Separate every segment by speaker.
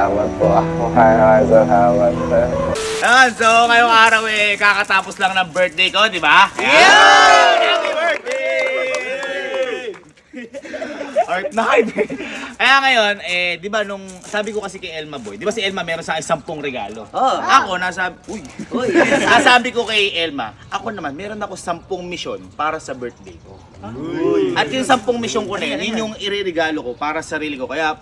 Speaker 1: salamat po. Maraming salamat.
Speaker 2: Ayan, so ngayong araw kakatapos lang ng birthday ko, di ba? Yeah! Happy birthday! Art na Kaya ngayon, di ba nung sabi ko kasi kay Elma Boy, di ba si Elma meron sa akin 10 regalo? Ako, nasabi ko kay Elma, ako naman, meron ako 10 mission para sa birthday ko. At yung 10 mission ko na yun yung ireregalo ko para sa sarili ko. Kaya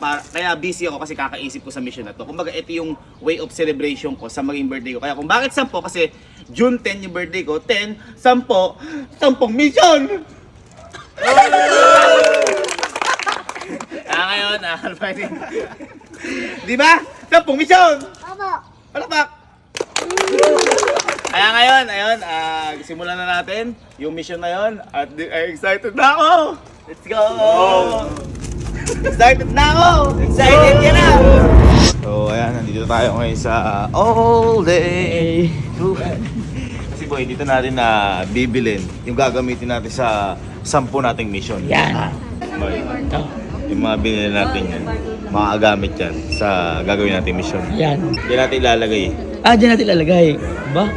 Speaker 2: busy ako kasi kakaisip ko sa mission na to. Kumbaga, ito yung way of celebration ko sa maging birthday ko. Kaya kung bakit 10? Kasi June 10 yung birthday ko, 10, 10 mission! Ngayon, di ba? 10 mission! Palapak! Kaya ngayon, ayun, simulan na natin yung mission na yun. At excited na ako! Let's go! Excited na ako! Excited ka na! So, ayan, nandito tayo ngayon sa all day. Kasi boy, dito natin na bibilin yung gagamitin natin sa 10 nating mission.
Speaker 3: Yan.
Speaker 2: Boy, yung mga binili natin yan, makagamit yan sa gagawin natin mission.
Speaker 3: Yan.
Speaker 2: Diyan natin ilalagay.
Speaker 3: Diyan natin ilalagay. Ba?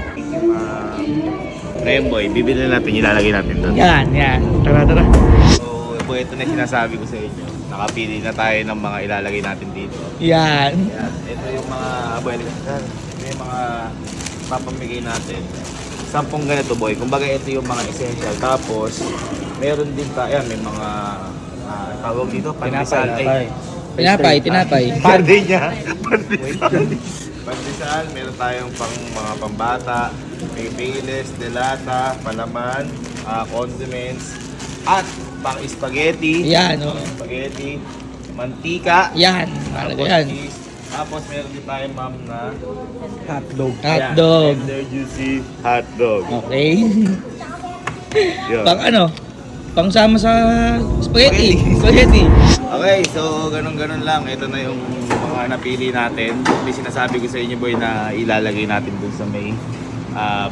Speaker 2: Ngayon boy, bibili natin, ilalagay natin doon.
Speaker 3: Yan. Tara.
Speaker 2: So, boy, ito na yung sinasabi ko sa inyo. Nakapili na tayo ng mga ilalagay natin dito.
Speaker 3: Yan.
Speaker 2: Ito yung mga, boy, ito yung mga papamigay natin. 10 ganito boy, kumbaga ito yung mga essential. Tapos, meron din tayo, may mga tawag dito, pandesal.
Speaker 3: Tinapay.
Speaker 2: Pande niya. Pandesal, meron tayong mga pambata, may payless, delata, palaman, condiments, at pang spaghetti.
Speaker 3: Yan.
Speaker 2: Spaghetti, mantika.
Speaker 3: Yan. Yan.
Speaker 2: Cheese. Tapos meron din tayong ma'am na
Speaker 3: Hotdog.
Speaker 2: tender juicy hotdog.
Speaker 3: Okay.
Speaker 2: Yun.
Speaker 3: Pang sama sa spaghetti.
Speaker 2: Okay, so ganun lang. Ito na yung mga napili natin. May sinasabi ko sa inyo boy na ilalagay natin dun sa may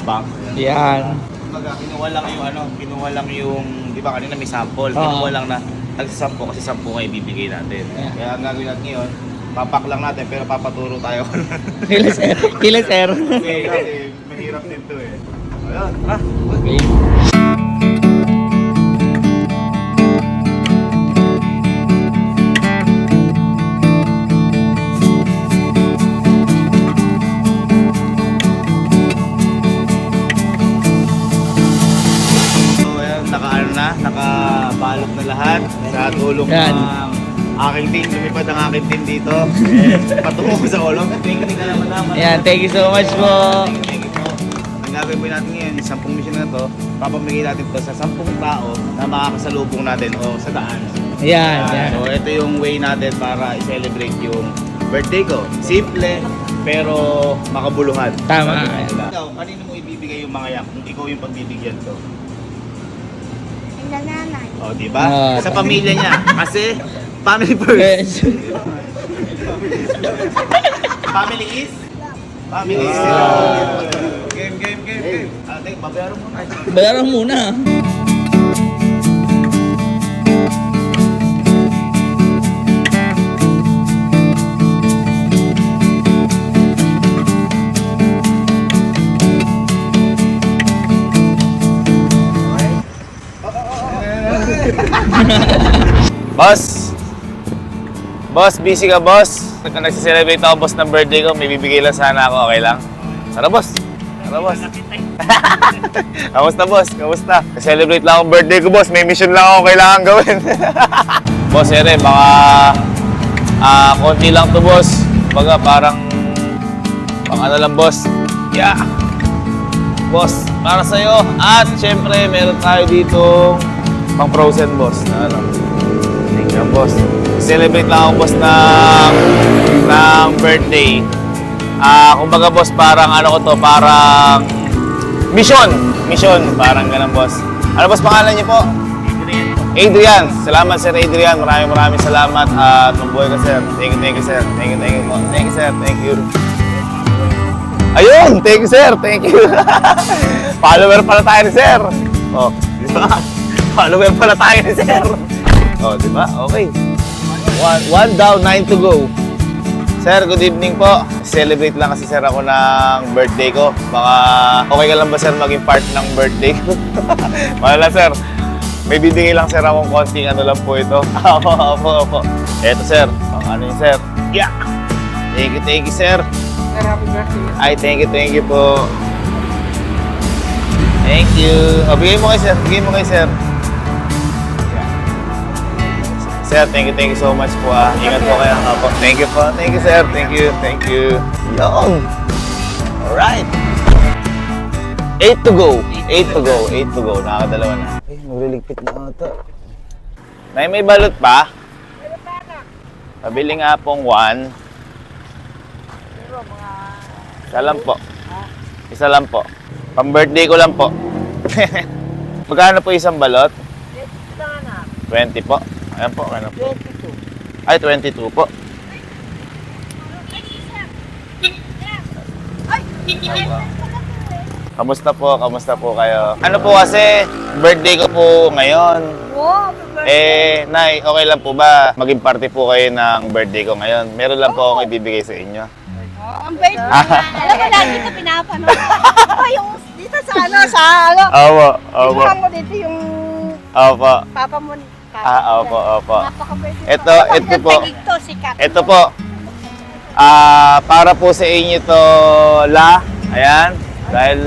Speaker 2: bank.
Speaker 3: Yan.
Speaker 2: Kumbaga, kinuha lang yung, di ba kanina may sample. Kinuha lang na tag-10 kasi 10 kayo bibigay natin.
Speaker 3: Yeah.
Speaker 2: Kaya ang gagawin natin ngayon, papak lang natin pero papaturo tayo.
Speaker 3: Kila sir.
Speaker 2: Kasi mahirap din to eh. Ayun, tara.
Speaker 3: Okay.
Speaker 2: Nakabalot na lahat sa tulong
Speaker 3: Yan.
Speaker 2: ng aking team. Lumipad ang aking team dito. Patungo ko sa ulong. Thank you.
Speaker 3: Yan, thank you so much po.
Speaker 2: Thank you po. Ang gagawin po natin ngayon, yung 10 mission na to, papamigay natin to sa 10 tao na makakasalubong natin o sa daan.
Speaker 3: Yan.
Speaker 2: So ito yung way natin para i-celebrate yung birthday ko. Simple, pero makabuluhan.
Speaker 3: Tama.
Speaker 2: Ikaw, kanino mo ibibigay yung mga yak kung ikaw yung pagbibigyan to?
Speaker 4: Nanay.
Speaker 2: Oh, di ba? Sa pamilya niya. Kasi family first.
Speaker 3: Yes.
Speaker 2: Family is? Family is. Game. Ate, babayaran mo na.
Speaker 3: Bayaran muna.
Speaker 2: Boss, busy ka boss? Nagsiselebrate ako boss ng birthday ko, may bibigay lang sana ako, okay lang? Tara boss! Kamusta boss? Kamusta? Celebrate lang akong birthday ko boss, may mission lang ako kailangan gawin. Boss, baka konti lang to boss. Baga parang pang ano lang boss. Yeah! Boss, para sa'yo. At syempre, meron tayo dito pang frozen boss na ano. Tingnan boss. Celebrate lang ako boss ng birthday. Kumbaga boss, parang ano ko to, parang mission, parang ganun boss. Ano boss pangalan niyo po? Adrian. Salamat Sir Adrian. Maraming salamat at mabuhay ka sir. Thank you sir. Thank you po. Thank you sir. Thank you. Ayun, thank you sir. Thank you. Follower pala tayo ni sir. Oh, di ba? Follower pala tayo ni sir. Oh, di ba? Okay. One down, 9 to go. Sir, good evening po. Celebrate lang kasi sir ako ng birthday ko. Baka okay ka lang ba sir maging part ng birthday ko? Wala sir. May bibigay lang sir akong konting ano lang po ito. Opo. Eto sir. Ano yun sir? Yeah! Thank you sir.
Speaker 4: Sir, happy birthday.
Speaker 2: Ay, thank you po. Thank you. O, bigay mo kay sir. Sir, thank you so much po ah. Ingat po kayo. Opo. Thank you po. Thank you sir. Thank you. Yun. Alright. 8 to go. Nakakadalawa na. Ay, magliligpit na ata. May balot pa? Pabili nga pong 1. Isa lang po. Pang-birthday ko lang po. Magkano po isang balot? 20 po. Ayan po, ano po? 22. Ay, 22 po. Kamusta po kayo? Ano po kasi, birthday ko po ngayon. Nay, okay lang po ba maging party po kayo ng birthday ko ngayon? Meron lang po akong ibibigay sa inyo.
Speaker 5: Ang bait mo. Alam mo, lagi ka pinapanood. Ako yung dito sa ano.
Speaker 2: Opo.
Speaker 5: Kinuha mo dito yung
Speaker 2: Opo.
Speaker 5: papa mo.
Speaker 2: Opo.
Speaker 5: Napakabait mo.
Speaker 2: Ito po.
Speaker 5: Ito, sikat.
Speaker 2: Ito po. Para po sa inyo to, La. Ayan. Dahil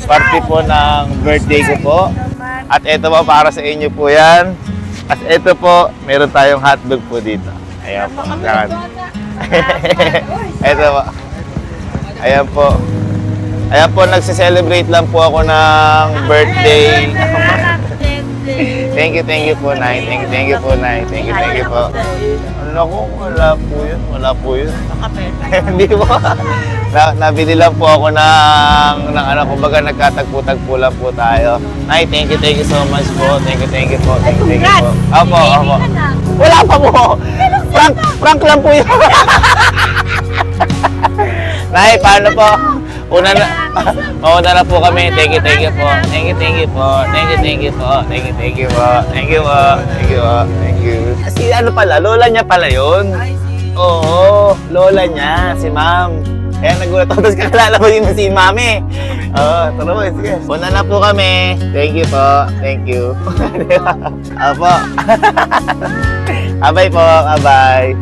Speaker 2: party po ng birthday ko po. At ito po, para sa inyo po yan. At ito po, meron tayong hotdog po dito. Ayan po. Ito po. Ayan po, nagse-celebrate lang po ako ng birthday. Thank you po, Nay. Thank you po, Nay. Thank you po. Naku, wala po yun. Hindi po. Nabili lang po ako ng ano, kumbaga nagkatagpo-tagpo lang po tayo. Nay, thank you so much po. Thank you po. Opo. Wala pa po. Prank lang po yun. Nay, paano po? Mauna na po kami. Thank you po. Thank you. Si ano pala, lola niya pala yun. Oo, lola niya, si ma'am. Kaya nagulat ako, tapos kakilala mo yun si mami. Oo, tara mo, sige. Una na po kami. Thank you po. Thank you. Apo. Abay po, abay.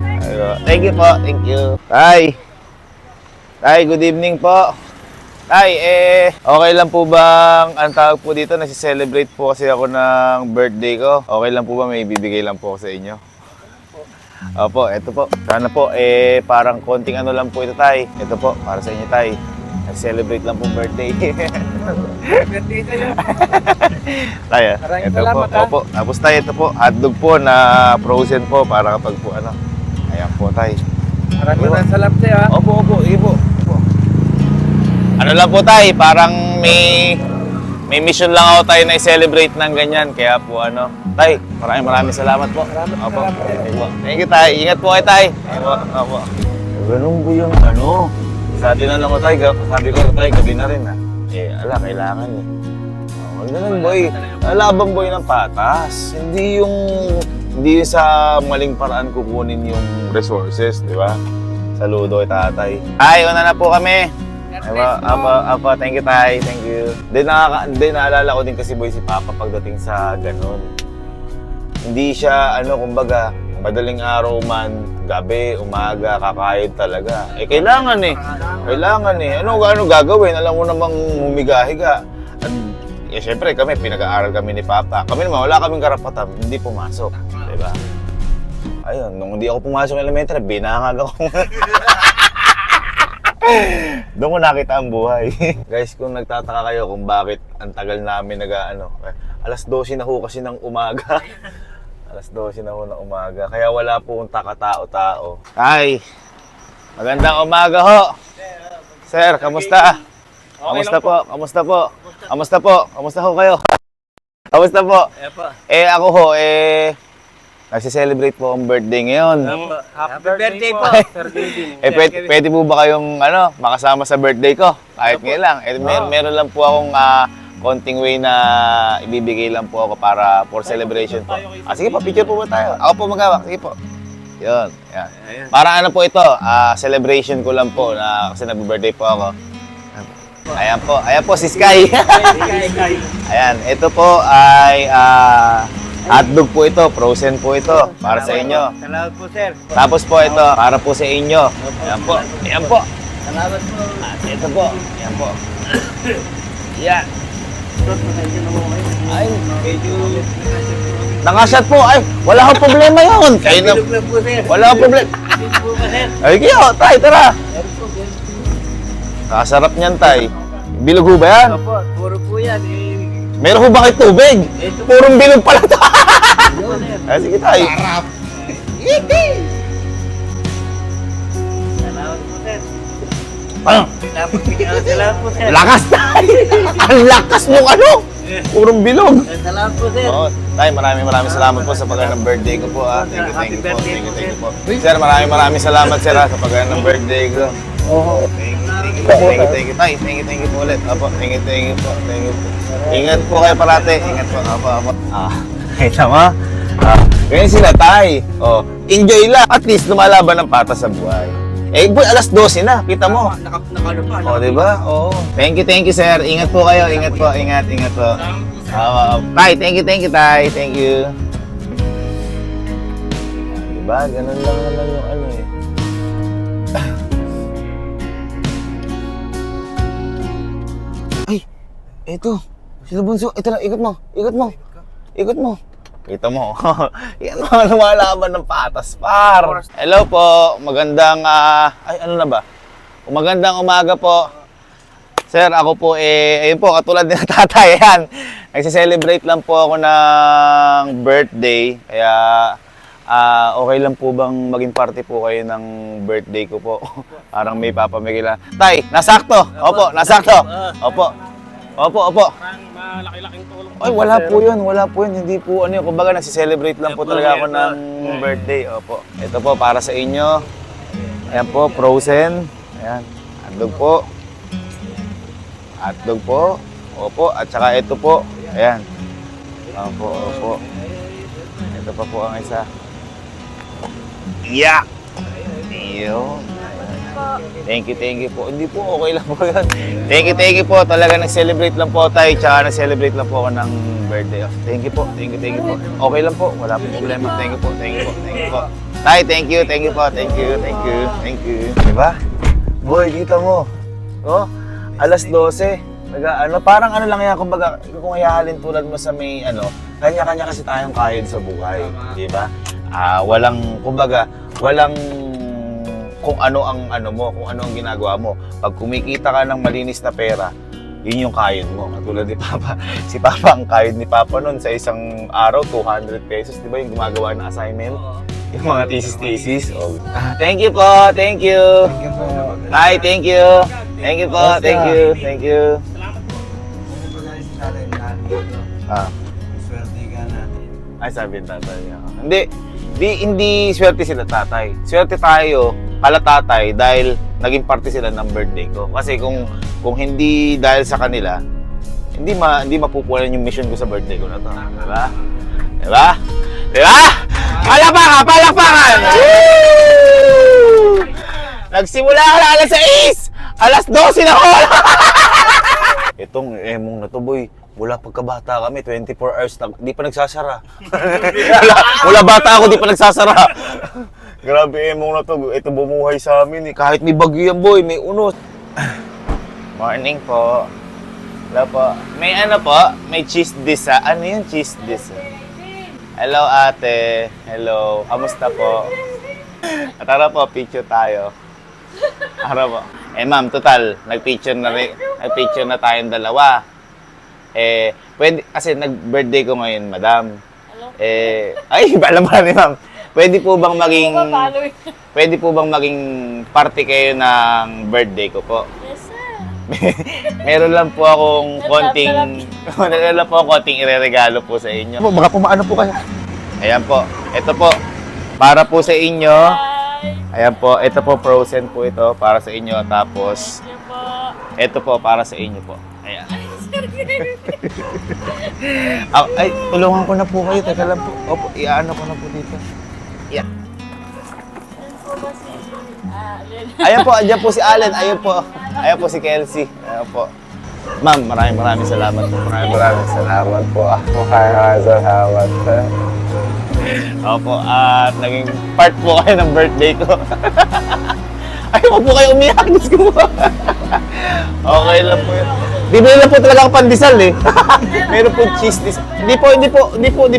Speaker 2: Thank you po, thank you. Tay, good evening po. Tay, okay lang po bang, ang tawag po dito, nasi-celebrate po kasi ako ng birthday ko. Okay lang po ba, may bibigay lang po ako sa inyo? Opo, eto po. Sana po, parang konting ano lang po ito, Tay. Ito po, para sa inyo, Tay. Nag-celebrate lang po birthday.
Speaker 4: Birthday sa'yo.
Speaker 2: Tay,
Speaker 4: Maraming
Speaker 2: ito
Speaker 4: salamat,
Speaker 2: po. Opo, tapos Tay, ito po, hotdog po na frozen po para kapag po ano. Ayan po, Tay.
Speaker 4: Maraming salamat sa'yo, ha?
Speaker 2: Opo, sige po. Ano lang po, Tay, parang may mission lang ako tayo na i-celebrate ng ganyan. Kaya po ano, Tay, maraming salamat po. Opo. Thank you, Tay. Ingat po kayo, Tay. Opo. Ganun po yung ano. Sa atin na lang ko, Tay. Sabi ko, Tay, gabi na rin, ha. Kailangan eh. Ganun, boy. Laban, boy, ng patas. Hindi yung sa maling paraan kukunin yung resources, di ba? Saludo kay tatay. Ay, una na po kami. Apa, thank you, Tay. Thank you. Naalala ko din kasi, boy, si Papa pagdating sa ganun. Hindi siya, kumbaga, madaling araw man, gabi, umaga, kakayod talaga. Kailangan eh. Ano gagawin? Alam mo namang humiga-higa. At, syempre, kami, pinag-aaral kami ni Papa. Kami naman, wala kaming karapatan, hindi pumasok. Diba? Ayun, nung hindi ako pumasok ng elementary, binangag ako. Doon ko nakita ang buhay. Guys, kung nagtataka kayo kung bakit ang tagal namin alas 12 na ho kasi ng umaga. Alas 12 na ho ng umaga. Kaya wala po kung takatao-tao. Ay, magandang umaga ho. Sir, kamusta? Kamusta ho kayo? Kamusta po? Ako ho, nagsi-celebrate po ang birthday ngayon.
Speaker 4: Happy birthday po, Sir David.
Speaker 2: Pwede po ba kayong makasama sa birthday ko? Kahit ngayon lang. Meron lang po akong konting way na ibibigay lang po ako for celebration po. Sige po, picture po ba tayo? Ako po mag-hawak. Sige po. Yun, yan. Parang ano po ito, celebration ko lang po na kasi nag-birthday po ako. Ayan po si Sky. Ayan, ito po ay hotdog po ito, frozen po ito para sa inyo.
Speaker 4: Salamat po, sir.
Speaker 2: Tapos po ito, para po sa inyo. Ayan po, ayan po.
Speaker 4: Salamat po.
Speaker 2: At ito po, ayan po. Yan. Ay,
Speaker 4: Medyo
Speaker 2: nakashot po. Ay, wala akong problema yun. Kayo na,
Speaker 4: bilog lang po, sir.
Speaker 2: wala akong problema.
Speaker 4: Bilog po ba, sir?
Speaker 2: Ay, kayo, tay, tara. Kasarap niyan, tay. Bilog ho ba yan?
Speaker 4: Opo, puro po yan.
Speaker 2: Meron ho ba kayo tubig? Purong bilog pala to. Ay, sige, tay.
Speaker 4: Salamat po, sir.
Speaker 2: Ano?
Speaker 4: Salamat po, sir.
Speaker 2: Lakas, tay. Ang lakas mong ano. Purong bilog.
Speaker 4: Salamat po, sir.
Speaker 2: Oo, tay, maraming salamat po sa pagkain ng birthday ko po. Thank you po. Thank you po. Sir, maraming salamat, sir, sa pagkain ng birthday ko. Thank you po. Thank you, tay. Thank you po ulit. Apo, thank you po. Thank you po. Ingat po kayo parate. Ingat po. Apo. Kita mo? Ganyan sila, tay. Oh, enjoy lang. At least lumalaban ng patas sa buhay. Eh, boy, alas 12 na. Kita mo.
Speaker 4: Nakano pa.
Speaker 2: Oh, di ba? Oo. Thank you, sir. Ingat po kayo. Ingat po. Tay, thank you, tay. Thank you. Diba? Ganun lang naman yung ano eh. Ay, eto. Sila Bunso. Ito na, ikot mo. Kita mo. Yan mga lumalaban ng patas, par. Hello po. Magandang, ano na ba? Magandang umaga po. Sir, ako po ayun po, katulad din ng tatay, ayan. Nagse-celebrate lang po ako ng birthday. Kaya, okay lang po bang maging party po kayo ng birthday ko po? Parang may papamigay lang. Tay, nasakto. Opo, nasakto. Opo.
Speaker 4: Malaki-laking tulong.
Speaker 2: Ay, wala po yun. Hindi po, ano yun, kumbaga nagse-celebrate lang po talaga ako ng birthday. Opo. Ito po, para sa inyo. Ayan po, frozen. Ayan, hotdog po. Opo, at saka ito po. Ayan. Opo. Ito pa po ang isa. Yeah! Iyo. Thank you po. Hindi po, okay lang po yun. Thank you po. Talaga nag-celebrate lang po tayo. Tsaka nag-celebrate lang po ako ng birthday. Thank you po. Okay lang po. Wala pong problema. Thank you po. Tay, thank you po. Thank you. Diba? Boy, kita mo. Oh, alas 12. Parang ano lang yan, kumbaga, kung ihahalin tulad mo sa may, kanya-kanya kasi tayong kayod sa buhay. Diba? Walang kung ano ang kung ano ang ginagawa mo. Pag kumikita ka ng malinis na pera, yun yung kayod mo. Katulad ni Papa. Si Papa, ang kayod ni Papa nun sa isang araw, 200 pesos. Di ba yung gumagawa ng assignment? Yung mga thesis. Oh. Thank you po. Thank you. Hi, thank you. Thank you po. Thank you.
Speaker 1: Swerte ka natin.
Speaker 2: Ay, sabi ng tatay niya. Hindi swerte sila tatay. Swerte tayo, pala tatay, dahil naging party sila ng birthday ko. Kasi kung hindi dahil sa kanila, hindi mapupunan yung mission ko sa birthday ko na to. Diba? Palakpakan! Woo! Nagsimula ka na alas 6! Alas 12 na ako! Itong emong na to, boy. Mula pagkabata kami, 24 hours na, di pa nagsasara. Mula bata ako, di pa nagsasara. Grabe emong na to. Ito bumuhay sa amin eh. Kahit may bagyo yan, boy, may unos. Morning po. Hello po. May may cheese dish ha. Ano yung cheese dish? Hello ate. Hello. Kamusta po? Tara po, picture tayo. Tara po. Ma'am, total, nag-picture na tayong dalawa. Pwede, kasi nag-birthday ko ngayon, madam. Alam mo ni ma'am. Pwede po bang maging party kayo ng birthday ko po?
Speaker 5: Yes, sir.
Speaker 2: Meron lang po akong konting ireregalo po sa inyo. Baka pumaano po kayo. Ayan po. Ito po. Para po sa inyo. Ayan po. Ito po, frozen po ito. Para sa inyo. Tapos, ito po, para sa inyo po. Ayan. Ay, tulungan ko na po kayo. Teka lang po. Opo, iaano ko na po dito. Yan. Ayan po, andyan po si Allen. Ayun po si Kelsey. Ayan po. Ma'am, maraming salamat po.
Speaker 1: Maraming salamat po. Maraming salamat.
Speaker 2: Opo, at naging part po kayo ng birthday ko. Ay, huwag po kayo umiyak. Diyos ko po. Okay lang po yun. Di ba lang po talaga ako pandesal eh. Meron po cheese disal. Hindi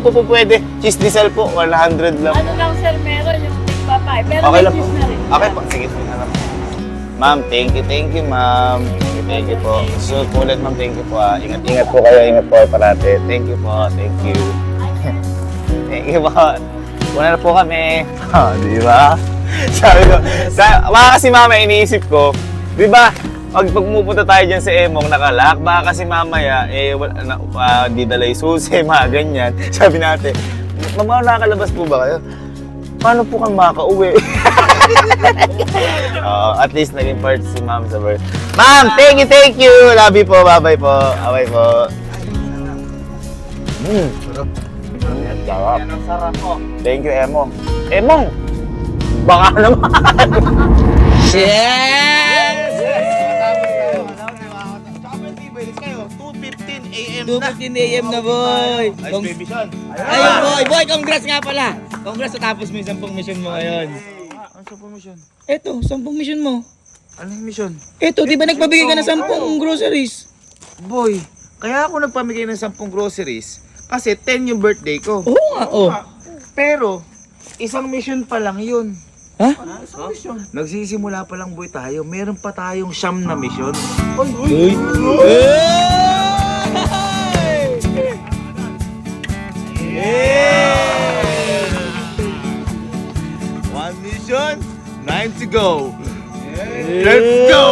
Speaker 2: po pwede. Cheese disal po, 100 lang.
Speaker 5: Ano lang sir, meron yung papay. Pero
Speaker 2: Okay
Speaker 5: may
Speaker 2: lang po.
Speaker 5: juice na rin.
Speaker 2: Okay po, sige. Ma'am, thank you, ma'am. Thank you po. So, ulit ma'am, thank you po. Ingat po kayo, ingat po kayo parate. Thank you po, thank you. Thank you po. Una na po kami. Di ba? Sabi ko, kasi mama, iniisip ko, di ba, pag pumupunta tayo dyan sa Emong nakalak, baka kasi mamaya, di dala yung susi, mga ganyan. Sabi natin, mama, nakakalabas po ba kayo? Paano po kang makaka-uwi? At least naging part si ma'am sa birth. Ma'am, thank you! Love you po, bye-bye po. Bye po. Sarap.
Speaker 4: Yan ang sarap po.
Speaker 2: Thank you, Emong. Emong! Baka naman!
Speaker 3: Yes!
Speaker 2: 2:15 a.m.
Speaker 3: 2:15 a.m. na, boy.
Speaker 2: Baby Sean.
Speaker 3: Ayun, boy. Boy, congrats nga pala. Congrats sa tapos mo yung 10 mission mo ngayon.
Speaker 2: Ano sa mission?
Speaker 3: Eto, 10 mission mo.
Speaker 2: Anong mission?
Speaker 3: Eto, di ba nagbabigay ka ng 10 groceries?
Speaker 2: Boy, kaya ako nagpamigay ng 10 groceries kasi 10 yung birthday ko.
Speaker 3: Oo nga, oh.
Speaker 2: Pero, isang mission pa lang yun.
Speaker 3: Ha?
Speaker 2: Nagsisimula pa lang boy tayo. Meron pa tayong 9 na mission.
Speaker 3: Uy!
Speaker 2: One mission, 9 to go. Let's go!